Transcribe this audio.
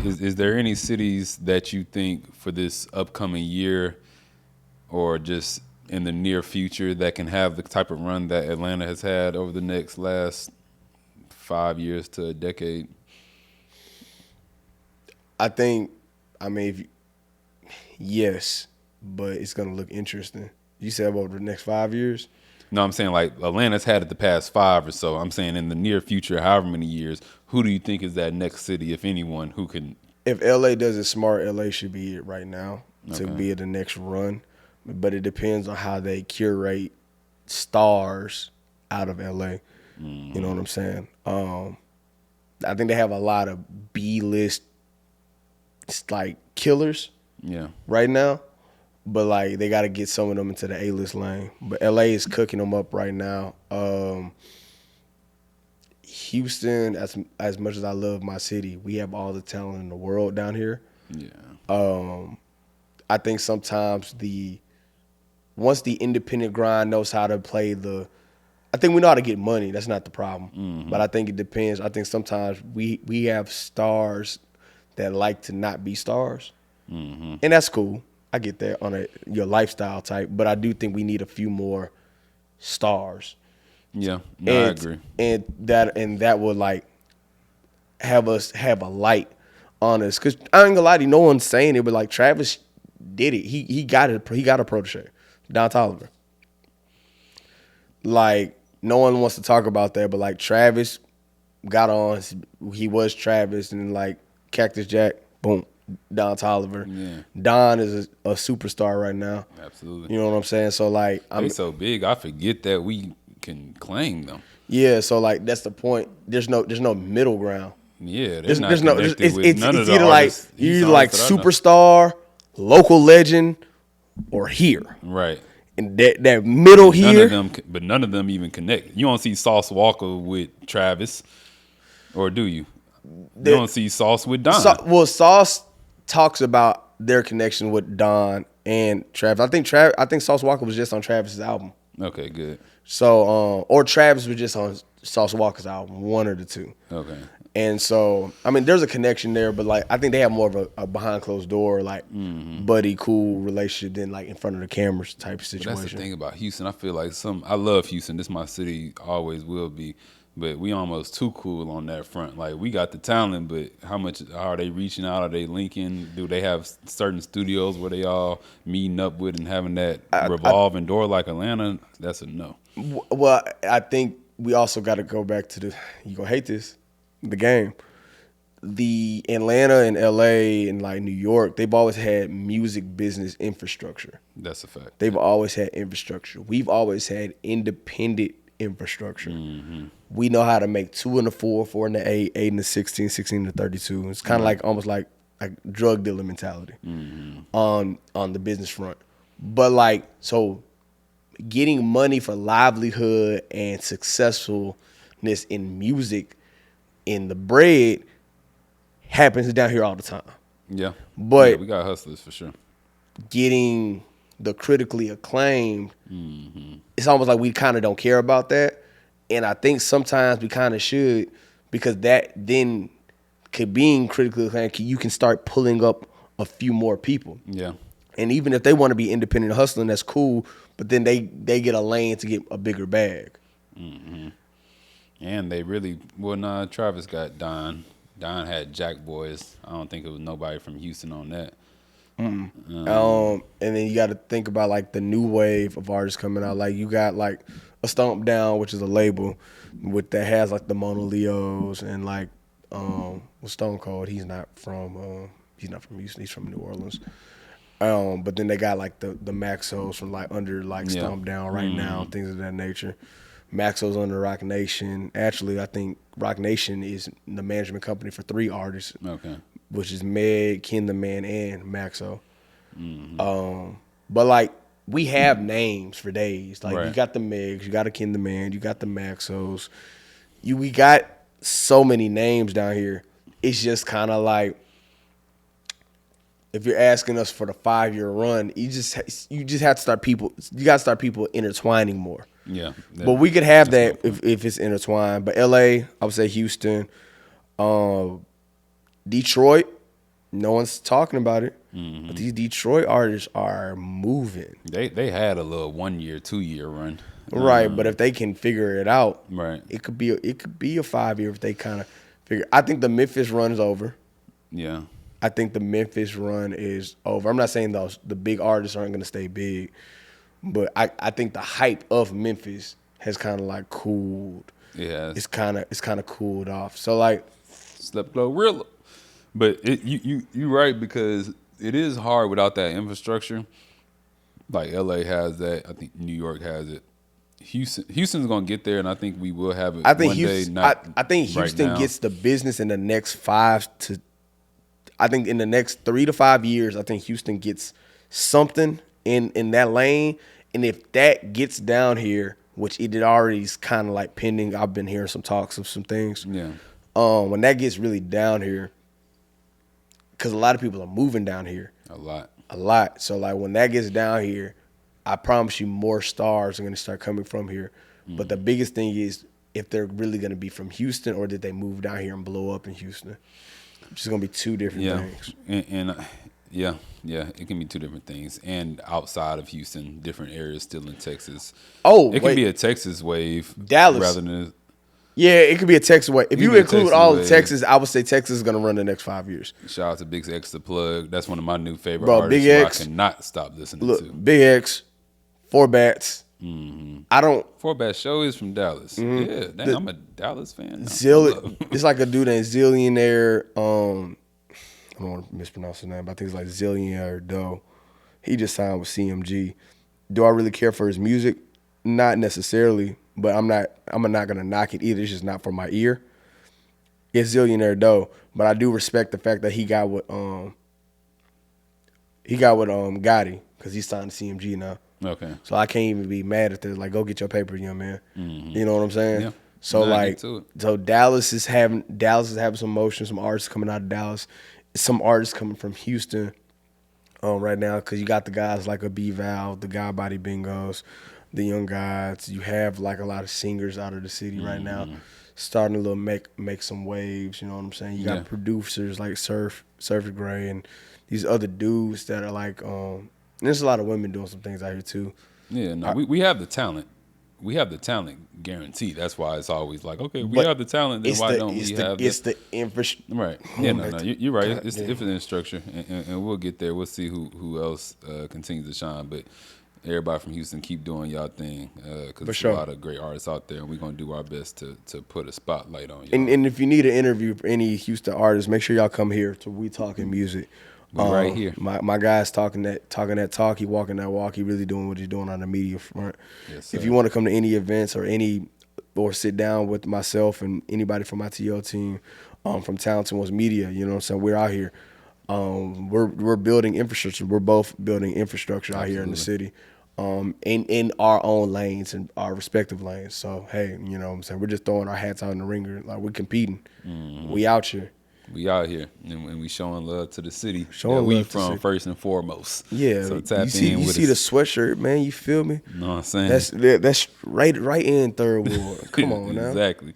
Is there any cities that you think for this upcoming year or just in the near future that can have the type of run that Atlanta has had over the last 5 years to a decade? I think, yes, but it's going to look interesting. You said about the next 5 years? No, I'm saying like Atlanta's had it the past 5 or so. I'm saying in the near future, however many years, who do you think is that next city, if anyone, who can? If LA does it smart, LA should be it right now to be at the next run. But it depends on how they curate stars out of LA. You know what I'm saying? I think they have a lot of B-list like killers right now. But like they got to get some of them into the A-list lane. But LA is cooking them up right now. Houston, as much as I love my city, we have all the talent in the world down here. Yeah. I think sometimes once the independent grind knows how to play I think we know how to get money. That's not the problem. But I think it depends. I think sometimes we have stars that like to not be stars. And that's cool. I get that on your lifestyle type. But I do think we need a few more stars. Yeah, I agree. And that would like have us have a light on us. Cause I ain't gonna lie to you, no one's saying it, but like Travis did it. He got it. He got a protege, Don Toliver. Like no one wants to talk about that, but like Travis got on. He was Travis, and like Cactus Jack, boom, Don Toliver. Yeah. Don is a superstar right now. Absolutely. You know what I'm saying? So like they're so big, I forget that we can claim them. Yeah, so like that's the point. There's no middle ground. Yeah, there's none of the artists. You're either like superstar, local legend, or here. Right. And that middle here. But none of them even connect. You don't see Sauce Walker with Travis, or do you? You don't see Sauce with Don. Sauce talks about their connection with Don and Travis. I think Sauce Walker was just on Travis's album. Okay, good. So, or Travis was just on Sauce Walker's album, one or the two. Okay. And so, there's a connection there, but like I think they have more of a behind closed door, like buddy, cool relationship than like in front of the cameras type of situation. But that's the thing about Houston. I feel like I love Houston. This is my city, always will be. But we almost too cool on that front. Like we got the talent, but how are they reaching out? Are they linking? Do they have certain studios where they all meeting up with and having that revolving door like Atlanta? That's a no. Well, I think we also got to go back to you gonna hate this, the game. The Atlanta and LA and like New York, they've always had music business infrastructure. That's a fact. They've always had infrastructure. We've always had independent infrastructure. We know how to make 2 in the 4, 4 in the 8, 8 in the 16, 16 in the 32. It's kind of like almost like drug dealer mentality on the business front. But like, so getting money for livelihood and successfulness in music in the bread happens down here all the time. Yeah. But we got hustlers for sure. Getting the critically acclaimed, it's almost like we kind of don't care about that. And I think sometimes we kind of should, because that then being critically acclaimed, you can start pulling up a few more people. Yeah. And even if they want to be independent hustling, that's cool. But then they get a lane to get a bigger bag. And they really, Travis got Don. Don had Jack Boys. I don't think it was nobody from Houston on that. And then you got to think about like the new wave of artists coming out. Like you got like a Stomp Down, which is a label that has like the Mona Leos and like Stone Cold. He's not from Houston. He's from New Orleans. But then they got like the Maxos from like under like Stomp Down right now, things of that nature. Maxo's under Rock Nation. Actually, I think Rock Nation is the management company for 3 artists. Okay. Which is Meg, Ken the Man, and Maxo. But like we have names for days. Like you got the Megs, you got a Ken the Man, you got the Maxos. We got so many names down here. It's just kind of like if you're asking us for the 5-year run, you just have to start people. You got to start people intertwining more. Yeah. But we could have that if it's intertwined. But LA, I would say Houston, Detroit, No one's talking about it. But these Detroit artists are moving. They had a little 1 year, 2 year run. Right, but if they can figure it out, Right. it could be a 5 year if they kind of figure. I think the Memphis run is over. Yeah. I think the Memphis run is over. I'm not saying the big artists aren't going to stay big, but I think the hype of Memphis has kind of like cooled. Yeah. It's kind of cooled off. So like, Slept Glorilla. But you right, because it is hard without that infrastructure. Like LA has that. I think New York has it. Houston's gonna get there, and I think we will have it. I think one Houston. day, not I think Houston right gets the business in the next 5 to. I think in the next 3 to 5 years, I think Houston gets something in that lane, and if that gets down here, which it already is kind of like pending. I've been hearing some talks of some things. Yeah. When that gets really down here, because a lot of people are moving down here. A lot. So like when that gets down here, I promise you more stars are going to start coming from here. But the biggest thing is if they're really going to be from Houston or did they move down here and blow up in Houston. Which is going to be two different things. And it can be two different things. And outside of Houston, different areas still in Texas. Oh, it can be a Texas wave. Dallas. Rather than yeah, it could be a Texas wave. If you include all of Texas, I would say Texas is going to run the next 5 years. Shout out to BigXthaPlug. That's one of my new favorite Bro, artists Big X, who I cannot stop listening look, to. Big X, 4 Bats. I don't. 4 Bat Show is from Dallas. Yeah, dang, I'm a Dallas fan. It's like a dude named Zillionaire. I don't want to mispronounce his name, but I think it's like Zillionaire Doe. He just signed with CMG. Do I really care for his music? Not necessarily, but I'm not gonna knock it either. It's just not for my ear. It's Zillionaire Doe, but I do respect the fact that he got with Gotti because he's signed to CMG now. Okay. So I can't even be mad at this. Like, go get your paper, young man. You know what I'm saying? Yeah. So like, so Dallas is having some motion. Some artists coming out of Dallas. Some artists coming from Houston right now because you got the guys like a B-Val, the Guy Body Bingos, the Young Gods. You have like a lot of singers out of the city right now starting to make some waves. You know what I'm saying? You got producers like Surfer Gray and these other dudes that are like there's a lot of women doing some things out here too. Yeah, no, we have the talent. We have the talent guaranteed. That's why it's always like, okay, we have the talent, then why don't we have it's the infrastructure. Right. Yeah, no, you're right. It's the infrastructure, and we'll get there. We'll see who else continues to shine. But everybody from Houston, keep doing y'all thing because there's a lot of great artists out there, and we're going to do our best to put a spotlight on y'all. And if you need an interview for any Houston artists, make sure y'all come here to We Talking Music. Right here. My guy's talking that talk. He walking that walk. He really doing what he's doing on the media front. Yes, sir. If you want to come to any events or sit down with myself and anybody from my TO team from Talented Ones Media, you know what I'm saying? We're out here. We're building infrastructure. We're both building infrastructure out here in the city. In our own lanes and our respective lanes. So hey, you know what I'm saying? We're just throwing our hats out in the ringer. Like we're competing. We out here. We out here, and we showing love to the city. Showing we love from to first and foremost. Yeah, so tap you in with see us. the sweatshirt, man. You feel me? You know what I'm saying? That's right in Third Ward. Come on now. Exactly.